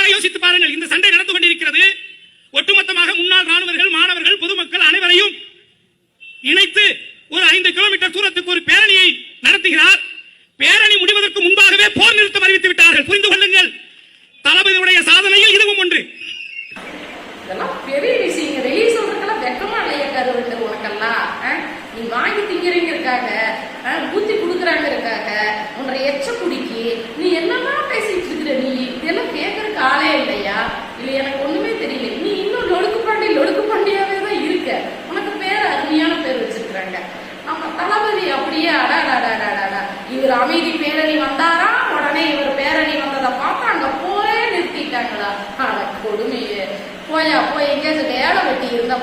நன்றாக யோசித்து பாருங்கள். இந்த சண்டை நடந்து கொண்டிருக்கிறது. ஒட்டுமொத்தமாக முன்னாள் ராணுவர்கள், மாணவர்கள், பொதுமக்கள் அனைவரையும் இணைத்து ஒரு 5 கிலோமீட்டர் தூரத்துக்கு ஒரு பேரணியை நடத்துகிறார். பேரணி முடிவதற்கு முன்பாகவே போர் நிறுத்தம் அறிவித்து விட்டார்கள். புரிந்து கொள்ளுங்கள், தளபதியுடைய சாதனையில் இதுவும் ஒன்று. இதெல்லாம் பெரிய விஷயம். வெளியே சொல்றதுக்கெல்லாம் வெக்கமா இல்லையா கருவிட்டு உனக்கெல்லாம்? நீ வாங்கி திங்கிறீங்கிறக்காக, ஊத்தி குடுக்கறாங்க இருக்காக, உன்னை எச்ச குடிக்கி நீ என்னெல்லாம் பேசிட்டு இருக்கிற? நீ இதெல்லாம் கேட்கறதுக்கு ஆளே இல்லையா? இல்ல எனக்கு ஒண்ணுமே தெரியல. நீ இன்னும் லொடுக்கு பாண்டியாவே தான் இருக்க. உனக்கு பேர் அருமையான பேர் வச்சிருக்கிறாங்க. நம்ம தளபதி அப்படியே அடாடாடாடாடா இவர் அமைதி பேரணி வந்தாரா, உடனே இவர் பேரணி வந்ததை பார்த்து அங்க போரே நிறுத்திட்டாங்களா? அட கொடுமையே. போய் எங்கேயாச்சும் வேலை வெட்டி இருந்தா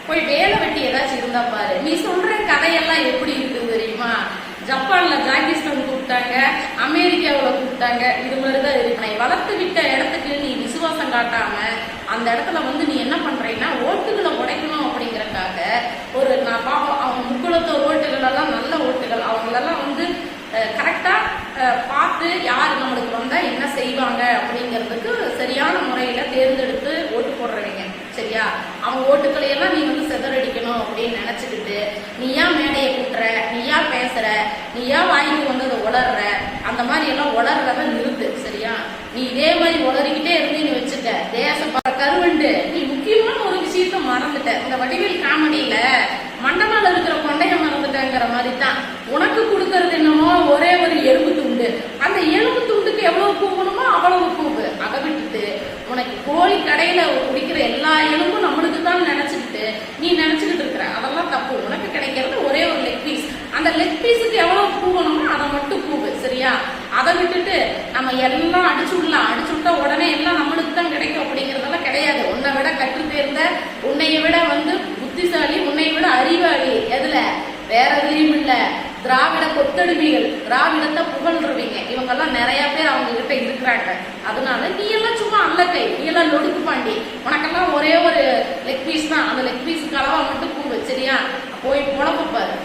போய் வேலை வெட்டி ஏதாச்சும் இருந்தா பாரு. நீ சொல்ற கதையெல்லாம் எப்படி இருக்குது தெரியுமா? ஜப்பான்ல ஜாகிஸ்தான் கூப்பிட்டாங்க, அமெரிக்காவுல கூப்பிட்டாங்க. இது மாதிரிதான் இருக்கு. வளர்த்து விட்ட இடத்துக்கு நீ விசுவாசம் காட்டாம அந்த இடத்துல நீ என்ன பண்றீங்கன்னா ஓட்டுகளை உடைக்கணும் அப்படிங்கறக்காக நான் பாப்போம். அவங்க முக்குளத்தோர் ஓட்டுகள் எல்லாம் நல்ல ஓட்டுகள். அவங்களெல்லாம் கரெக்டா பார்த்து யாரு நம்மளுக்கு வந்தா என்ன செய்வாங்க அப்படிங்கிறதுக்கு சரியான முறையில தேர்ந்தெடுத்து ஓட்டு போடுறவங்க. சரியா? அவங்க ஓட்டுக்களை எல்லாம் நீ செதறடிக்கணும் அப்படின்னு நினைச்சுக்கிட்டு நீயா மேடையை கூட்டுற, நீயா பேசுற, நீயா வாய்க்கு வந்ததை உளர்ற, அந்த மாதிரி எல்லாம் உளர்றத நிறுத்து. சரியா? நீ இதே மாதிரி உளறிக்கிட்டே இருந்தீன்னு வச்சுக்க, தேச கருவண்டு நீ முக்கியமான ஒரு விஷயத்த மறந்துட்ட. இந்த வடிவேல் காமெடியில மண்டனால இருக்கிற கொண்டைய மறந்துட்டங்கிற மாதிரி தான். உனக்கு கொடுக்கறது என்னமோ ஒரே ஒரு எலும்பு துண்டு. அந்த எலும்பு துண்டுக்கு எவ்வளவு கூவணுமோ அவ்வளவு கூவு. அதை விட்டுட்டு உனக்கு கோழி கடையில குடிக்கிற எல்லா எலும்பும் நம்மளுக்கு தான் நினைச்சுக்கிட்டு நீ நினைச்சுக்கிட்டு இருக்கிற. அதெல்லாம் தப்பு. உனக்கு கிடைக்கிறது ஒரே ஒரு லெக் பீஸ். அந்த லெக் பீஸுக்கு எவ்வளவு கூவணுமோ அதை மட்டும் கூவு. சரியா? அதை விட்டுட்டு நம்ம எல்லாம் அடிச்சு விட்டா உடனே எல்லாம் நம்மளுக்கு தான் கிடைக்கும் அப்படிங்கறதெல்லாம் கிடையாது. உன்னை விட கற்று தேர்ந்த, உன்னைய விட புத்திசாலி, உன்னை விட அறிவாளி எதுல வேற எதுலையும் இல்ல. திராவிட கொத்தடிமைகள், திராவிடத்தை புகழ்றவங்க இவங்கெல்லாம் நிறைய பேர் அவங்க கிட்ட இருக்கிறாங்க. அதனால நீ எல்லாம் சும்மா அல்லக்கை, நீ எல்லாம் லொடுக்கு பாண்டி. உனக்கெல்லாம் ஒரே ஒரு லெக் பீஸ் தான். அந்த லெக் பீஸுக்கு அளவா மட்டும் கூவு. சரியா? போய் பொழப்பு பாரு.